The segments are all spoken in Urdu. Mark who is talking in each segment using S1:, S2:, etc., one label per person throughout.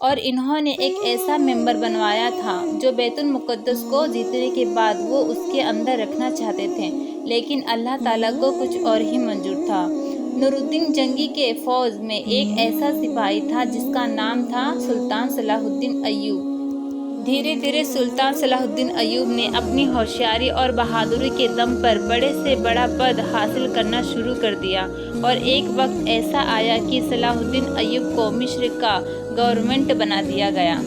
S1: اور انہوں نے ایک ایسا ممبر بنوایا تھا جو بیت المقدس کو جیتنے کے بعد وہ اس کے اندر رکھنا چاہتے تھے، لیکن اللہ تعالیٰ کو کچھ اور ہی منظور تھا۔ نور الدین جنگی کے فوج میں ایک ایسا سپاہی تھا جس کا نام تھا سلطان صلاح الدین ایوب۔ دھیرے دھیرے سلطان صلاح الدین ایوب نے اپنی ہوشیاری اور بہادری کے دم پر بڑے سے بڑا پد حاصل کرنا شروع کر دیا، اور ایک وقت ایسا آیا کہ صلاح الدین ایوب کو مصر کا گورنر بنا دیا گیا۔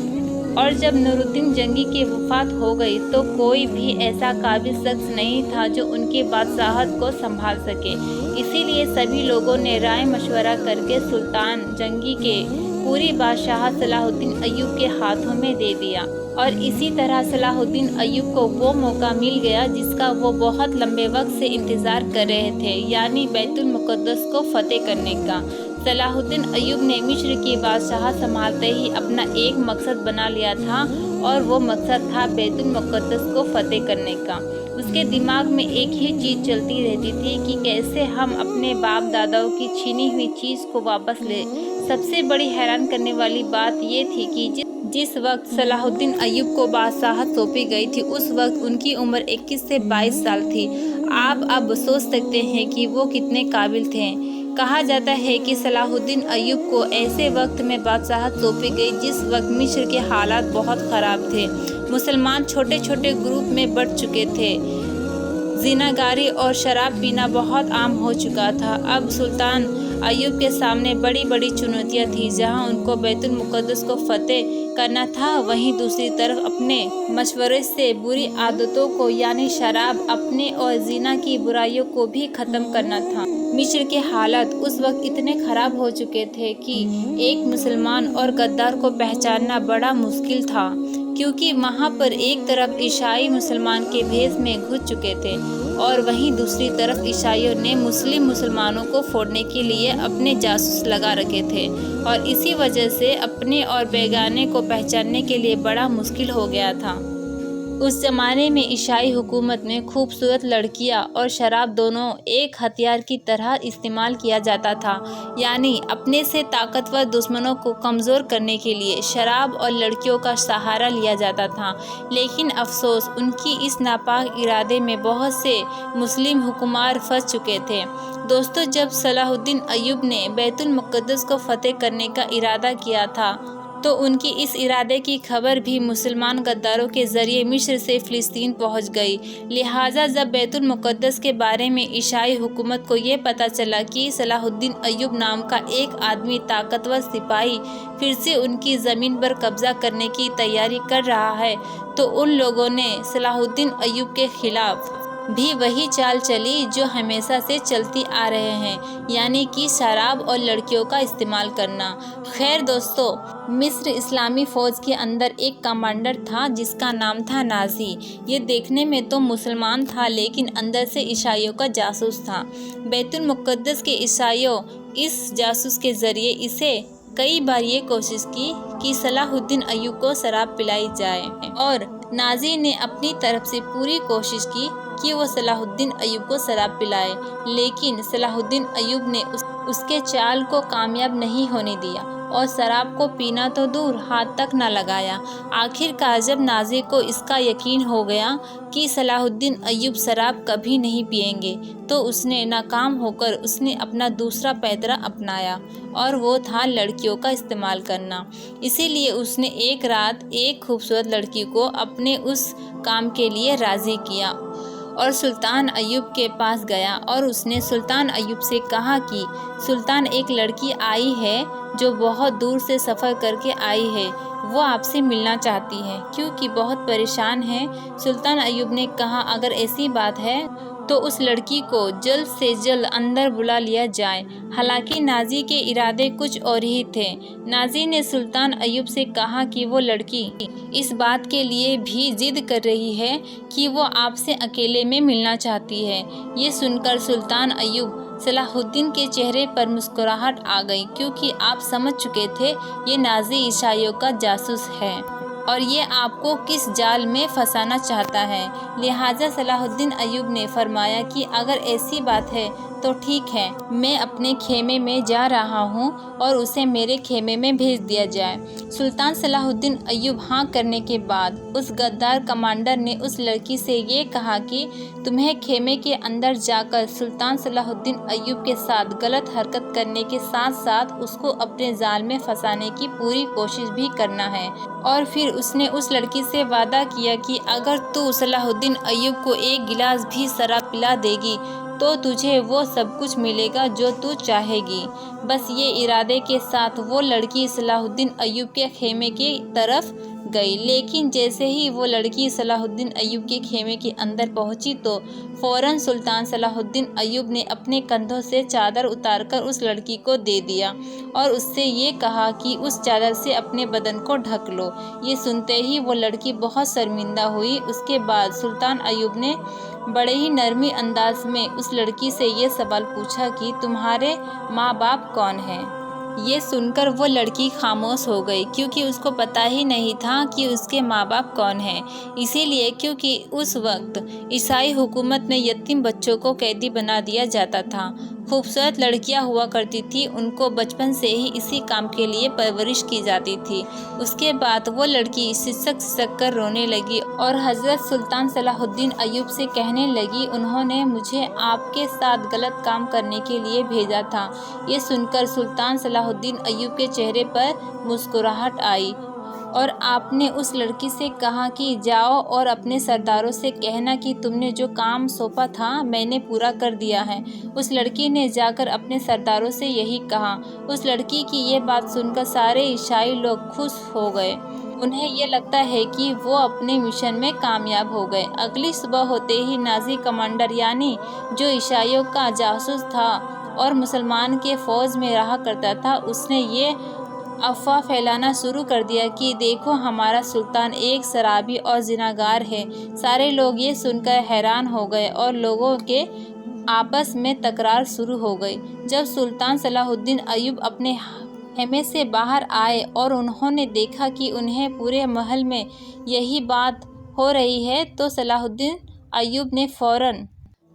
S1: اور جب نور الدین جنگی کی وفات ہو گئی تو کوئی بھی ایسا قابل شخص نہیں تھا جو ان کی بادشاہت کو سنبھال سکے، اسی لیے سبھی لوگوں نے رائے مشورہ کر کے سلطان جنگی کے پوری بادشاہت صلاح الدین ایوب کے ہاتھوں میں دے دیا۔ اور اسی طرح صلاح الدین ایوب کو وہ موقع مل گیا جس کا وہ بہت لمبے وقت سے انتظار کر رہے تھے، یعنی بیت المقدس کو فتح کرنے کا۔ صلاح الدین ایوب نے مصر کی بادشاہت سنبھالتے ہی اپنا ایک مقصد بنا لیا تھا، اور وہ مقصد تھا بیت المقدس کو فتح کرنے کا۔ اس کے دماغ میں ایک ہی چیز چلتی رہتی تھی کہ کیسے ہم اپنے باپ داداؤں کی چھینی ہوئی چیز کو واپس لیں۔ سب سے بڑی حیران کرنے والی بات یہ تھی کہ جس وقت صلاح الدین ایوب کو بادشاہت سونپی گئی تھی اس وقت ان کی عمر 21 سے 22 سال تھی۔ آپ اب سوچ سکتے ہیں کہ وہ کتنے قابل تھے۔ کہا جاتا ہے کہ صلاح الدین ایوب کو ایسے وقت میں بادشاہت سونپی گئی جس وقت مصر کے حالات بہت خراب تھے۔ مسلمان چھوٹے چھوٹے گروپ میں بٹ چکے تھے، زناگاری اور شراب پینا بہت عام ہو چکا تھا۔ اب سلطان ایوب کے سامنے بڑی بڑی چنوتیاں تھیں۔ جہاں ان کو بیت المقدس کو فتح کرنا تھا، وہیں دوسری طرف اپنے مشورے سے بری عادتوں کو یعنی شراب، اپنے اور زنا کی برائیوں کو بھی ختم کرنا تھا۔ مصر کے حالات اس وقت اتنے خراب ہو چکے تھے کہ ایک مسلمان اور غدار کو پہچاننا بڑا مشکل تھا، کیونکہ وہاں پر ایک طرف عیسائی مسلمان کے بھیس میں گھس چکے تھے، اور وہیں دوسری طرف عیسائیوں نے مسلمانوں کو پھوڑنے کے لیے اپنے جاسوس لگا رکھے تھے، اور اسی وجہ سے اپنے اور بیگانے کو پہچاننے کے لیے بڑا مشکل ہو گیا تھا۔ اس زمانے میں عیسائی حکومت میں خوبصورت لڑکیاں اور شراب دونوں ایک ہتھیار کی طرح استعمال کیا جاتا تھا، یعنی اپنے سے طاقتور دشمنوں کو کمزور کرنے کے لیے شراب اور لڑکیوں کا سہارا لیا جاتا تھا۔ لیکن افسوس، ان کی اس ناپاک ارادے میں بہت سے مسلم حکمران پھنس چکے تھے۔ دوستو، جب صلاح الدین ایوب نے بیت المقدس کو فتح کرنے کا ارادہ کیا تھا تو ان کی اس ارادے کی خبر بھی مسلمان غداروں کے ذریعے مصر سے فلسطین پہنچ گئی۔ لہٰذا جب بیت المقدس کے بارے میں عیسائی حکومت کو یہ پتہ چلا کہ صلاح الدین ایوب نام کا ایک آدمی طاقتور سپاہی پھر سے ان کی زمین پر قبضہ کرنے کی تیاری کر رہا ہے، تو ان لوگوں نے صلاح الدین ایوب کے خلاف بھی وہی چال چلی جو ہمیشہ سے چلتی آ رہے ہیں، یعنی کہ شراب اور لڑکیوں کا استعمال کرنا۔ خیر دوستو، مصر اسلامی فوج کے اندر ایک کمانڈر تھا جس کا نام تھا نازی۔ یہ دیکھنے میں تو مسلمان تھا لیکن اندر سے عیسائیوں کا جاسوس تھا۔ بیت المقدس کے عیسائیوں اس جاسوس کے ذریعے اسے کئی بار یہ کوشش کی کہ صلاح الدین ایوب کو شراب پلائی جائے، اور نازی نے اپنی طرف سے پوری کوشش کی کہ وہ صلاح الدین ایوب کو شراب پلائے، لیکن صلاح الدین ایوب نے اس کے چال کو کامیاب نہیں ہونے دیا، اور شراب کو پینا تو دور ہاتھ تک نہ لگایا۔ آخر کار جب نازی کو اس کا یقین ہو گیا کہ صلاح الدین ایوب شراب کبھی نہیں پئیں گے، تو اس نے ناکام ہو کر اس نے اپنا دوسرا پیدرا اپنایا، اور وہ تھا لڑکیوں کا استعمال کرنا۔ اسی لیے اس نے ایک رات ایک خوبصورت لڑکی کو اپنے اس کام کے لیے راضی کیا، اور سلطان ایوب کے پاس گیا، اور اس نے سلطان ایوب سے کہا کہ سلطان، ایک لڑکی آئی ہے جو بہت دور سے سفر کر کے آئی ہے، وہ آپ سے ملنا چاہتی ہے کیونکہ بہت پریشان ہے۔ سلطان ایوب نے کہا، اگر ایسی بات ہے تو اس لڑکی کو جلد سے جلد اندر بلا لیا جائے۔ حالانکہ نازی کے ارادے کچھ اور ہی تھے۔ نازی نے سلطان ایوب سے کہا کہ وہ لڑکی اس بات کے لیے بھی ضد کر رہی ہے کہ وہ آپ سے اکیلے میں ملنا چاہتی ہے۔ یہ سن کر سلطان ایوب صلاح الدین کے چہرے پر مسکراہٹ آ گئی، کیونکہ آپ سمجھ چکے تھے یہ نازی عیسائیوں کا جاسوس ہے اور یہ آپ کو کس جال میں پھنسانا چاہتا ہے۔ لہٰذا صلاح الدین ایوب نے فرمایا کہ اگر ایسی بات ہے تو ٹھیک ہے، میں اپنے خیمے میں جا رہا ہوں اور اسے میرے خیمے میں بھیج دیا جائے۔ سلطان صلاح الدین ایوب ہاں کرنے کے بعد اس غدار کمانڈر نے اس لڑکی سے یہ کہا کہ تمہیں خیمے کے اندر جا کر سلطان صلاح الدین ایوب کے ساتھ غلط حرکت کرنے کے ساتھ ساتھ اس کو اپنے جال میں پھنسانے کی پوری کوشش بھی کرنا ہے۔ اور پھر اس نے اس لڑکی سے وعدہ کیا کہ اگر تو صلاح الدین ایوب کو ایک گلاس بھی شراب پلا دے گی تو تجھے وہ سب کچھ ملے گا جو تو چاہے گی۔ بس یہ ارادے کے ساتھ وہ لڑکی صلاح الدین ایوب کے خیمے کی طرف گئی، لیکن جیسے ہی وہ لڑکی صلاح الدین ایوب کے خیمے کے اندر پہنچی تو فوراً سلطان صلاح الدین ایوب نے اپنے کندھوں سے چادر اتار کر اس لڑکی کو دے دیا اور اس سے یہ کہا کہ اس چادر سے اپنے بدن کو ڈھک لو۔ یہ سنتے ہی وہ لڑکی بہت شرمندہ ہوئی۔ اس کے بعد سلطان ایوب نے بڑے ہی نرمی انداز میں اس لڑکی سے یہ سوال پوچھا کہ تمہارے ماں باپ کون ہیں؟ یہ سن کر وہ لڑکی خاموش ہو گئی، کیونکہ اس کو پتہ ہی نہیں تھا کہ اس کے ماں باپ کون ہیں۔ اسی لیے کیونکہ اس وقت عیسائی حکومت میں یتیم بچوں کو قیدی بنا دیا جاتا تھا۔ خوبصورت لڑکیاں ہوا کرتی تھیں، ان کو بچپن سے ہی اسی کام کے لیے پرورش کی جاتی تھی۔ اس کے بعد وہ لڑکی سسک سسک کر رونے لگی اور حضرت سلطان صلاح الدین ایوب سے کہنے لگی، انہوں نے مجھے آپ کے ساتھ غلط کام کرنے کے لیے بھیجا تھا۔ یہ سن کر سلطان صلاح الدین ایوب کے چہرے پر مسکراہٹ آئی اور آپ نے اس لڑکی سے کہا کہ جاؤ اور اپنے سرداروں سے کہنا کہ تم نے جو کام سونپا تھا میں نے پورا کر دیا ہے۔ اس لڑکی نے جا کر اپنے سرداروں سے یہی کہا۔ اس لڑکی کی یہ بات سن کر سارے عیسائی لوگ خوش ہو گئے۔ انہیں یہ لگتا ہے کہ وہ اپنے مشن میں کامیاب ہو گئے۔ اگلی صبح ہوتے ہی نازی کمانڈر، یعنی جو عیسائیوں کا جاسوس تھا اور مسلمان کے فوج میں رہا کرتا تھا، اس نے یہ افواہ پھیلانا شروع کر دیا کہ دیکھو ہمارا سلطان ایک شرابی اور زناگار ہے۔ سارے لوگ یہ سن کر حیران ہو گئے اور لوگوں کے آپس میں تکرار شروع ہو گئی۔ جب سلطان صلاح الدین ایوب اپنے خیمے سے باہر آئے اور انہوں نے دیکھا کہ انہیں پورے محل میں یہی بات ہو رہی ہے تو صلاح الدین ایوب نے فوراً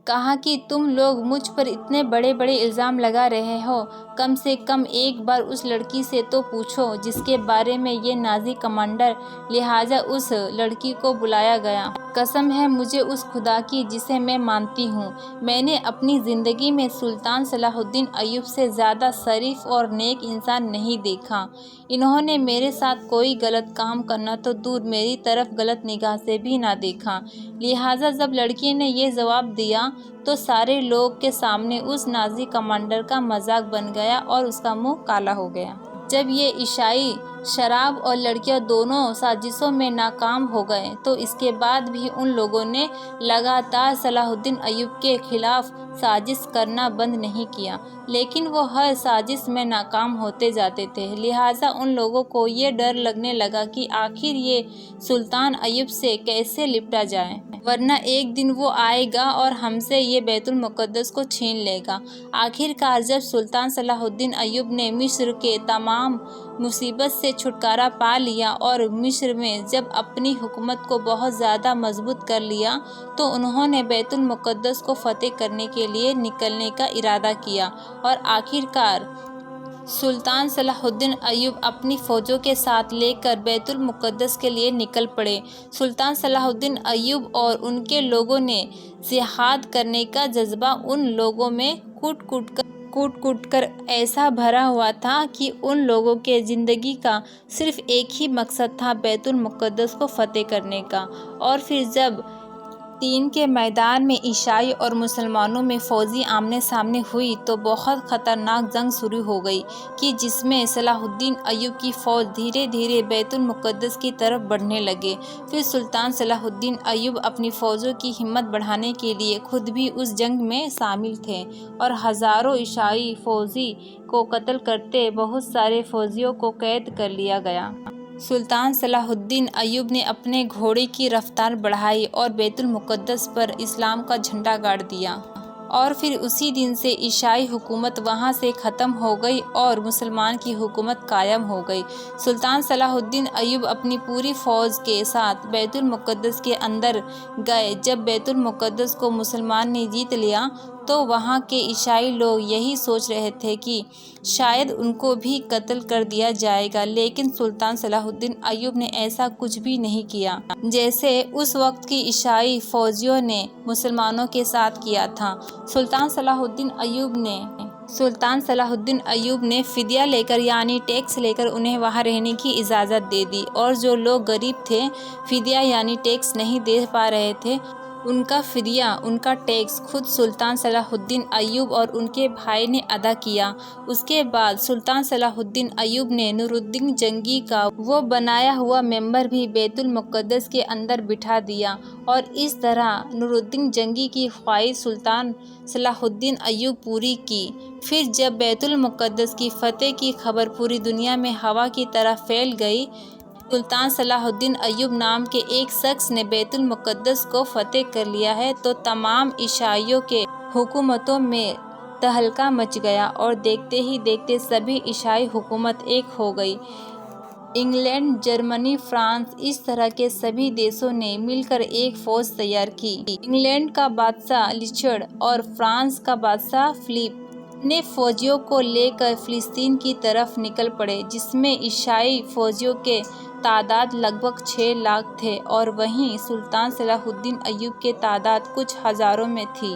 S1: کہا کہ تم لوگ مجھ پر اتنے بڑے بڑے الزام لگا رہے ہو، کم سے کم ایک بار اس لڑکی سے تو پوچھو جس کے بارے میں یہ نازی کمانڈر۔ لہٰذا اس لڑکی کو بلایا گیا۔ قسم ہے مجھے اس خدا کی جسے میں مانتی ہوں، میں نے اپنی زندگی میں سلطان صلاح الدین ایوب سے زیادہ شریف اور نیک انسان نہیں دیکھا۔ انہوں نے میرے ساتھ کوئی غلط کام کرنا تو دور، میری طرف غلط نگاہ سے بھی نہ دیکھا۔ لہٰذا جب لڑکی نے یہ جواب دیا تو سارے لوگ کے سامنے اس نازی کمانڈر کا مذاق بن گیا اور اس کا منہ کالا ہو گیا۔ جب یہ عیسائی شراب اور لڑکیاں دونوں سازشوں میں ناکام ہو گئے تو اس کے بعد بھی ان لوگوں نے لگاتار صلاح الدین ایوب کے خلاف سازش کرنا بند نہیں کیا، لیکن وہ ہر سازش میں ناکام ہوتے جاتے تھے۔ لہٰذا ان لوگوں کو یہ ڈر لگنے لگا کہ آخر یہ سلطان ایوب سے کیسے نپٹا جائے، ورنہ ایک دن وہ آئے گا اور ہم سے یہ بیت المقدس کو چھین لے گا۔ آخرکار جب سلطان صلاح الدین ایوب نے مصر کے تمام مصیبت سے چھٹکارا پا لیا اور مصر میں جب اپنی حکومت کو بہت زیادہ مضبوط کر لیا تو انہوں نے بیت المقدس کو فتح کرنے کے لیے نکلنے کا ارادہ کیا اور آخرکار سلطان صلاح الدین ایوب اپنی فوجوں کے ساتھ لے کر بیت المقدس کے لیے نکل پڑے۔ سلطان صلاح الدین ایوب اور ان کے لوگوں نے جہاد کرنے کا جذبہ ان لوگوں میں کوٹ کوٹ کر ایسا بھرا ہوا تھا کہ ان لوگوں کے زندگی کا صرف ایک ہی مقصد تھا، بیت المقدس کو فتح کرنے کا۔ اور پھر جب تین کے میدان میں عیسائی اور مسلمانوں میں فوجی آمنے سامنے ہوئی تو بہت خطرناک جنگ شروع ہو گئی کہ جس میں صلاح الدین ایوب کی فوج دھیرے دھیرے بیت المقدس کی طرف بڑھنے لگے۔ پھر سلطان صلاح الدین ایوب اپنی فوجوں کی ہمت بڑھانے کے لیے خود بھی اس جنگ میں شامل تھے اور ہزاروں عیسائی فوجی کو قتل کرتے بہت سارے فوجیوں کو قید کر لیا گیا۔ سلطان صلاح الدین ایوب نے اپنے گھوڑے کی رفتار بڑھائی اور بیت المقدس پر اسلام کا جھنڈا گاڑ دیا اور پھر اسی دن سے عیسائی حکومت وہاں سے ختم ہو گئی اور مسلمان کی حکومت قائم ہو گئی۔ سلطان صلاح الدین ایوب اپنی پوری فوج کے ساتھ بیت المقدس کے اندر گئے۔ جب بیت المقدس کو مسلمان نے جیت لیا تو وہاں کے عیسائی لوگ یہی سوچ رہے تھے کہ شاید ان کو بھی قتل کر دیا جائے گا، لیکن سلطان صلاح الدین ایوب نے ایسا کچھ بھی نہیں کیا، جیسے اس وقت کی عیسائی فوجیوں نے مسلمانوں کے ساتھ کیا تھا۔ سلطان صلاح الدین ایوب نے فدیہ لے کر یعنی ٹیکس لے کر انہیں وہاں رہنے کی اجازت دے دی، اور جو لوگ غریب تھے، فدیہ یعنی ٹیکس نہیں دے پا رہے تھے، ان کا فدیہ، ان کا ٹیکس خود سلطان صلاح الدین ایوب اور ان کے بھائی نے ادا کیا۔ اس کے بعد سلطان صلاح الدین ایوب نے نور الدین جنگی کا وہ بنایا ہوا ممبر بھی بیت المقدس کے اندر بٹھا دیا، اور اس طرح نور الدین جنگی کی خواہش سلطان صلاح الدین ایوب پوری کی۔ پھر جب بیت المقدس کی فتح کی خبر پوری دنیا میں ہوا کی طرح پھیل گئی، سلطان صلاح الدین ایوب نام کے ایک شخص نے بیت المقدس کو فتح کر لیا ہے، تو تمام عیسائیوں کے حکومتوں میں تہلکہ مچ گیا، اور دیکھتے ہی دیکھتے سبھی عیسائی حکومت ایک ہو گئی۔ انگلینڈ، جرمنی، فرانس، اس طرح کے سبھی دیشوں نے مل کر ایک فوج تیار کی۔ انگلینڈ کا بادشاہ رچرڈ اور فرانس کا بادشاہ فلپ اپنے فوجیوں کو لے کر فلسطین کی طرف نکل پڑے، جس میں عیسائی فوجیوں کی تعداد لگ بھگ 6 لاکھ تھے، اور وہیں سلطان صلاح الدین ایوب کی تعداد کچھ ہزاروں میں تھی۔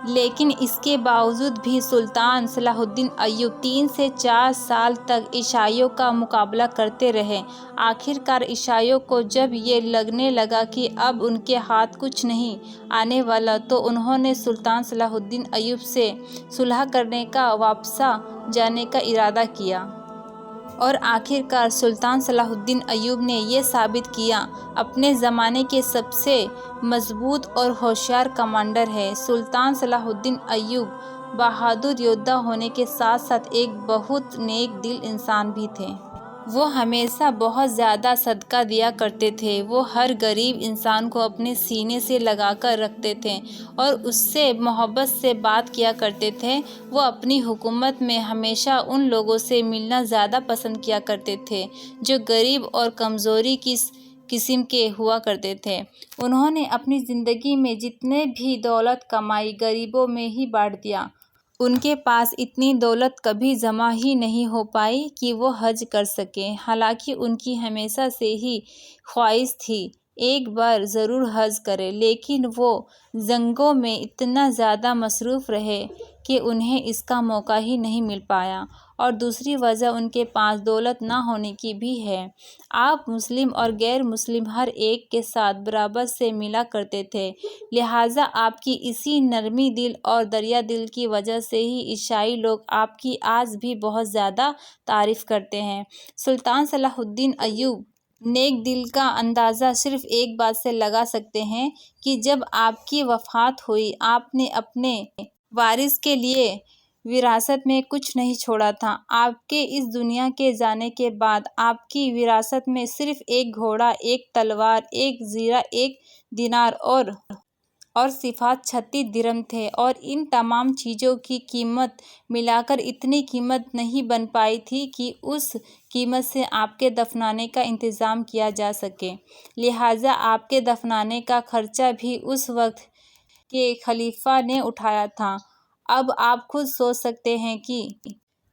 S1: لیکن اس کے باوجود بھی سلطان صلاح الدین ایوب 3 سے 4 سال تک عیسائیوں کا مقابلہ کرتے رہے۔ آخر کار عیسائیوں کو جب یہ لگنے لگا کہ اب ان کے ہاتھ کچھ نہیں آنے والا، تو انہوں نے سلطان صلاح الدین ایوب سے صلح کرنے کا واپس جانے کا ارادہ کیا۔ اور آخر کار سلطان صلاح الدین ایوب نے یہ ثابت کیا اپنے زمانے کے سب سے مضبوط اور ہوشیار کمانڈر ہیں۔ سلطان صلاح الدین ایوب بہادر یودھا ہونے کے ساتھ ساتھ ایک بہت نیک دل انسان بھی تھے۔ وہ ہمیشہ بہت زیادہ صدقہ دیا کرتے تھے۔ وہ ہر غریب انسان کو اپنے سینے سے لگا کر رکھتے تھے اور اس سے محبت سے بات کیا کرتے تھے۔ وہ اپنی حکومت میں ہمیشہ ان لوگوں سے ملنا زیادہ پسند کیا کرتے تھے جو غریب اور کمزور قسم کے ہوا کرتے تھے۔ انہوں نے اپنی زندگی میں جتنی بھی دولت کمائی، غریبوں میں ہی بانٹ دیا۔ ان کے پاس اتنی دولت کبھی جمع ہی نہیں ہو پائی کہ وہ حج کر سکیں، حالانکہ ان کی ہمیشہ سے ہی خواہش تھی ایک بار ضرور حج کریں، لیکن وہ جنگوں میں اتنا زیادہ مصروف رہے کہ انہیں اس کا موقع ہی نہیں مل پایا۔ اور دوسری وجہ ان کے پاس دولت نہ ہونے کی بھی ہے۔ آپ مسلم اور غیر مسلم ہر ایک کے ساتھ برابر سے ملا کرتے تھے، لہٰذا آپ کی اسی نرمی دل اور دریا دل کی وجہ سے ہی عیسائی لوگ آپ کی آج بھی بہت زیادہ تعریف کرتے ہیں۔ سلطان صلاح الدین ایوب نیک دل کا اندازہ صرف ایک بات سے لگا سکتے ہیں کہ جب آپ کی وفات ہوئی، آپ نے اپنے وارث کے لیے وراثت میں کچھ نہیں چھوڑا تھا۔ آپ کے اس دنیا کے جانے کے بعد آپ کی وراثت میں صرف ایک گھوڑا، ایک تلوار، ایک زرہ، ایک دینار اور صرف 36 درہم تھے، اور ان تمام چیزوں کی قیمت ملا کر اتنی قیمت نہیں بن پائی تھی کہ اس قیمت سے آپ کے دفنانے کا انتظام کیا جا سکے، لہٰذا آپ کے دفنانے کا خرچہ بھی اس وقت کے خلیفہ نے اٹھایا تھا۔ اب آپ خود سوچ سکتے ہیں کہ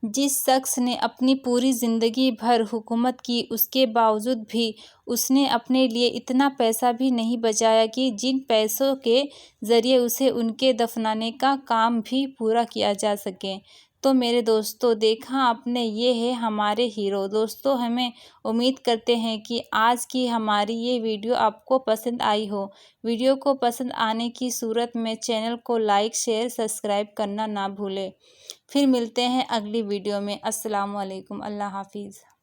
S1: جس شخص نے اپنی پوری زندگی بھر حکومت کی، اس کے باوجود بھی اس نے اپنے لیے اتنا پیسہ بھی نہیں بچایا کہ جن پیسوں کے ذریعے اسے ان کے دفنانے کا کام بھی پورا کیا جا سکے۔ تو میرے دوستو، دیکھا آپ نے، یہ ہے ہمارے ہیرو۔ دوستو، ہمیں امید کرتے ہیں کہ آج کی ہماری یہ ویڈیو آپ کو پسند آئی ہو۔ ویڈیو کو پسند آنے کی صورت میں چینل کو لائک، شیئر، سبسکرائب کرنا نہ بھولیں۔ پھر ملتے ہیں اگلی ویڈیو میں۔ السلام علیکم، اللہ حافظ۔